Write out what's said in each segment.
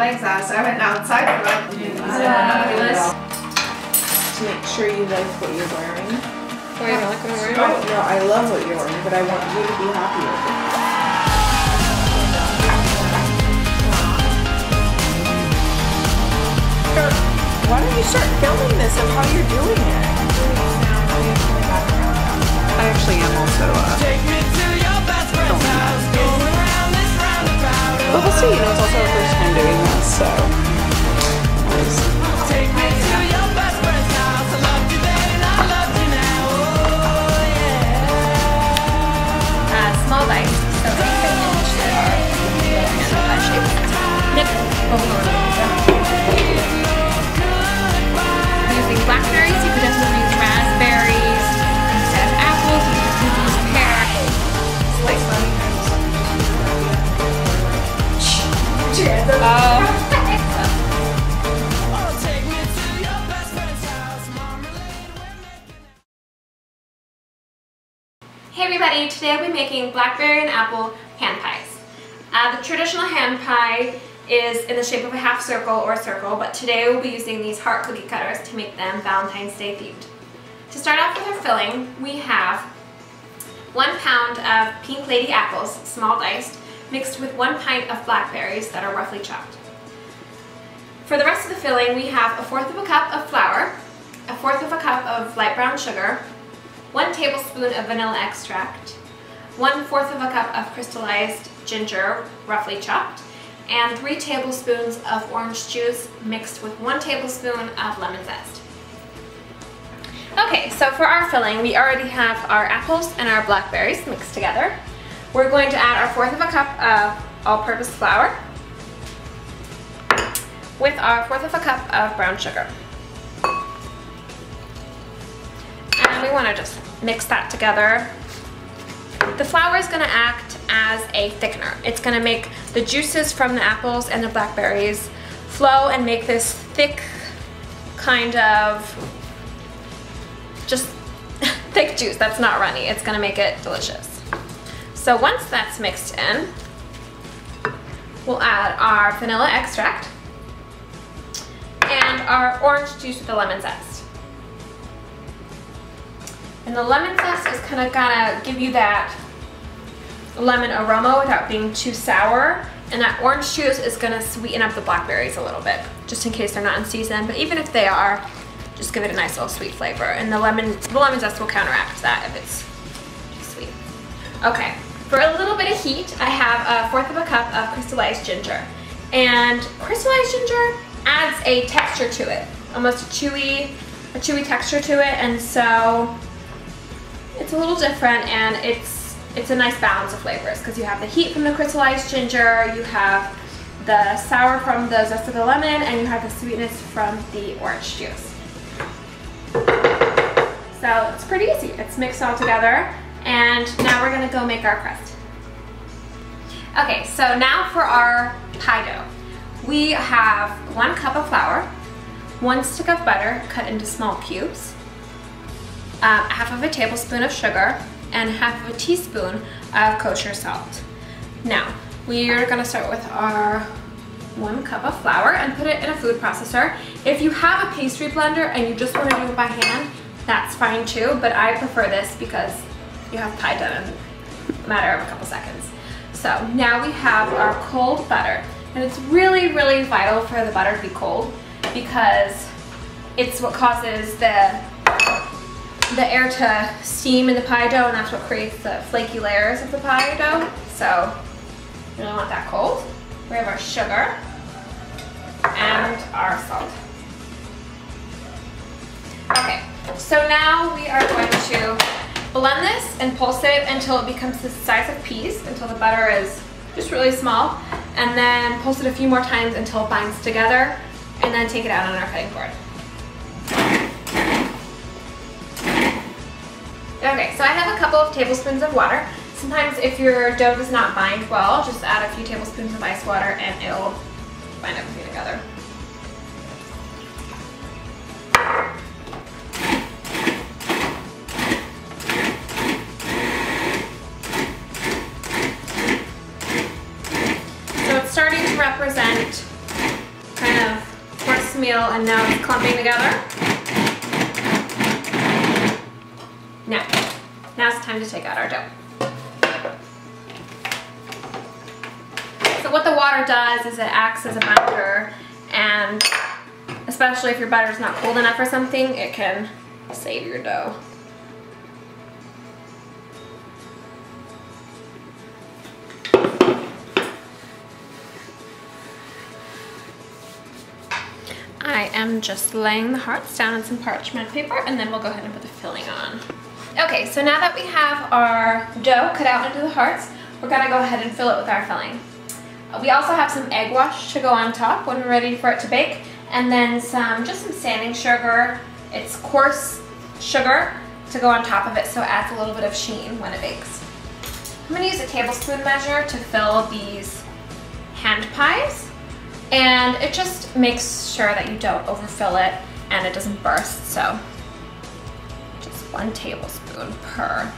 Like that, so I went outside for like to make sure you like what you're wearing. Why you don't like what I'm wearing? Oh, no, I love what you're wearing, but I want you to be happy with it. Why don't you start filming this of how you're doing it? I actually am also Well, we'll see. You know, it's also our first time doing this, so. Small bites, so anything in shape. Using blackberries, you could definitely use raspberries. Instead of apples, you could use pear. Slice Hey everybody, today I'll be making blackberry and apple hand pies. The traditional hand pie is in the shape of a half circle or a circle, but today we'll be using these heart cookie cutters to make them Valentine's Day themed. To start off with our filling, we have 1 pound of pink lady apples, small diced, mixed with 1 pint of blackberries that are roughly chopped. For the rest of the filling, we have 1/4 cup of flour, 1/4 cup of light brown sugar, 1 tablespoon of vanilla extract, 1/4 cup of crystallized ginger, roughly chopped, and 3 tablespoons of orange juice mixed with 1 tablespoon of lemon zest. Okay, so for our filling, we already have our apples and our blackberries mixed together. We're going to add our 1/4 cup of all-purpose flour with our 1/4 cup of brown sugar. And we want to just mix that together. The flour is going to act as a thickener. It's going to make the juices from the apples and the blackberries flow and make this thick kind of just thick juice that's not runny. It's going to make it delicious. So once that's mixed in, we'll add our vanilla extract and our orange juice with the lemon zest. And the lemon zest is kind of gonna give you that lemon aroma without being too sour, and that orange juice is gonna sweeten up the blackberries a little bit, just in case they're not in season. But even if they are, just give it a nice little sweet flavor, and the lemon zest will counteract that if it's too sweet. Okay, for a little bit of heat, I have 1/4 cup of crystallized ginger, and crystallized ginger adds a texture to it, almost a chewy texture to it, and so it's a little different, and it's a nice balance of flavors because you have the heat from the crystallized ginger, you have the sour from the zest of the lemon, and you have the sweetness from the orange juice. So it's pretty easy. It's mixed all together, and now we're gonna go make our crust. Okay, so now for our pie dough. We have 1 cup of flour, 1 stick of butter cut into small cubes, 1/2 tablespoon of sugar, and 1/2 teaspoon of kosher salt. Now, we are gonna start with our 1 cup of flour and put it in a food processor. If you have a pastry blender and you just wanna do it by hand, that's fine too, but I prefer this because you have pie done in a matter of a couple seconds. So now we have our cold butter, and it's really, really vital for the butter to be cold because it's what causes the air to steam in the pie dough, and that's what creates the flaky layers of the pie dough. So you really want that cold. We have our sugar and our salt. Okay, so now we are going to blend this and pulse it until it becomes the size of peas, until the butter is just really small, and then pulse it a few more times until it binds together, and then take it out on our cutting board. Okay, so I have a couple of tablespoons of water. Sometimes if your dough does not bind well, just add a few tablespoons of ice water and it'll bind everything together. So it's starting to represent meal and now it's clumping together. Now it's time to take out our dough. So what the water does is it acts as a binder, and especially if your butter is not cold enough or something, it can save your dough. I am just laying the hearts down on some parchment paper, and then we'll go ahead and put the filling on. Okay, so now that we have our dough cut out into the hearts, we're gonna go ahead and fill it with our filling. We also have some egg wash to go on top when we're ready for it to bake, and then just some sanding sugar. It's coarse sugar to go on top of it, so it adds a little bit of sheen when it bakes. I'm gonna use a tablespoon measure to fill these hand pies, and it just makes sure that you don't overfill it and it doesn't burst, so just 1 tablespoon per.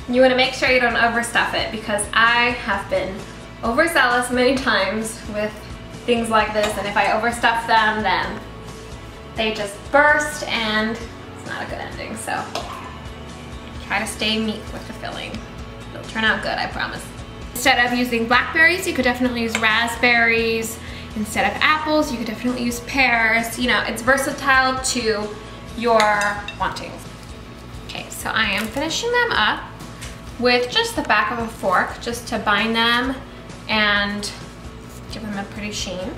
You want to make sure you don't overstuff it, because I have been overzealous many times with things like this, and if I overstuff them, then they just burst and it's not a good ending. So try to stay neat with the filling. It'll turn out good, I promise. Instead of using blackberries, you could definitely use raspberries. Instead of apples, you could definitely use pears. You know, it's versatile to your wantings. Okay, so I am finishing them up with just the back of a fork, just to bind them and give them a pretty sheen.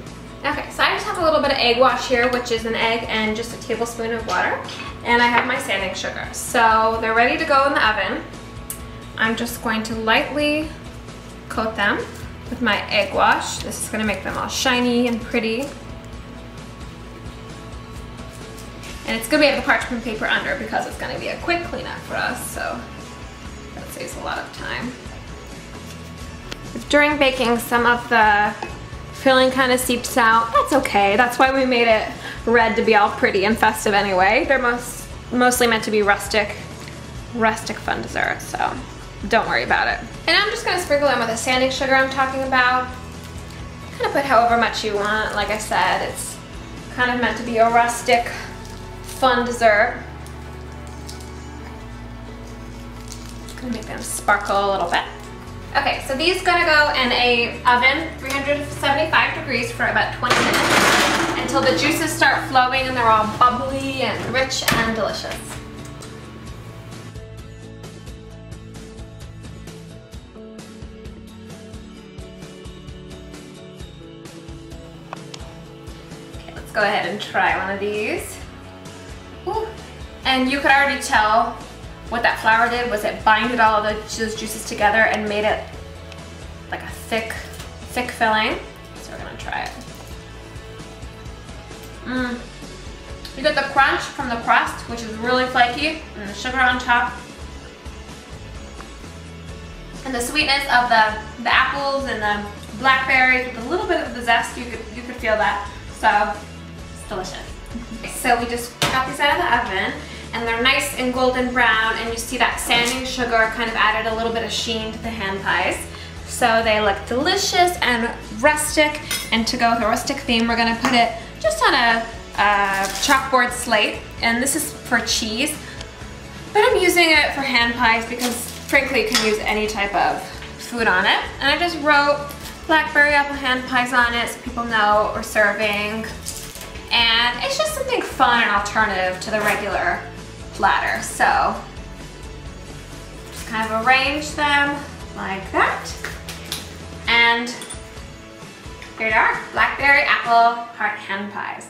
Okay, so I just have a little bit of egg wash here, which is an egg and just a tablespoon of water. And I have my sanding sugar. So they're ready to go in the oven. I'm just going to lightly coat them with my egg wash. This is gonna make them all shiny and pretty. And it's good we have the parchment paper under, because it's gonna be a quick cleanup for us, so that saves a lot of time. If during baking some of the filling kind of seeps out, that's okay. That's why we made it red, to be all pretty and festive anyway. They're mostly meant to be rustic fun dessert, so don't worry about it. And I'm just gonna sprinkle them with the sanding sugar I'm talking about. Kind of put however much you want. Like I said, it's kind of meant to be a rustic, fun dessert. Just gonna make them sparkle a little bit. Okay, so these gonna go in a oven, 375 degrees for about 20 minutes until the juices start flowing and they're all bubbly and rich and delicious. Okay, let's go ahead and try one of these. Ooh. And you could already tell what that flour did was it binded all of those juices together and made it like a thick filling. So we're gonna try it. You get the crunch from the crust, which is really flaky, and the sugar on top. And the sweetness of the apples and the blackberries with a little bit of the zest, you could feel that. So it's delicious. So we just got these out of the oven, and they're nice and golden brown, and you see that sanding sugar kind of added a little bit of sheen to the hand pies. So they look delicious and rustic, and to go with a rustic theme, we're gonna put it just on a chalkboard slate, and this is for cheese, but I'm using it for hand pies because frankly you can use any type of food on it. And I just wrote Blackberry-Apple hand pies on it so people know what we're serving. And it's just something fun and alternative to the regular platter. So just kind of arrange them like that. And here they are, Blackberry-Apple heart hand pies.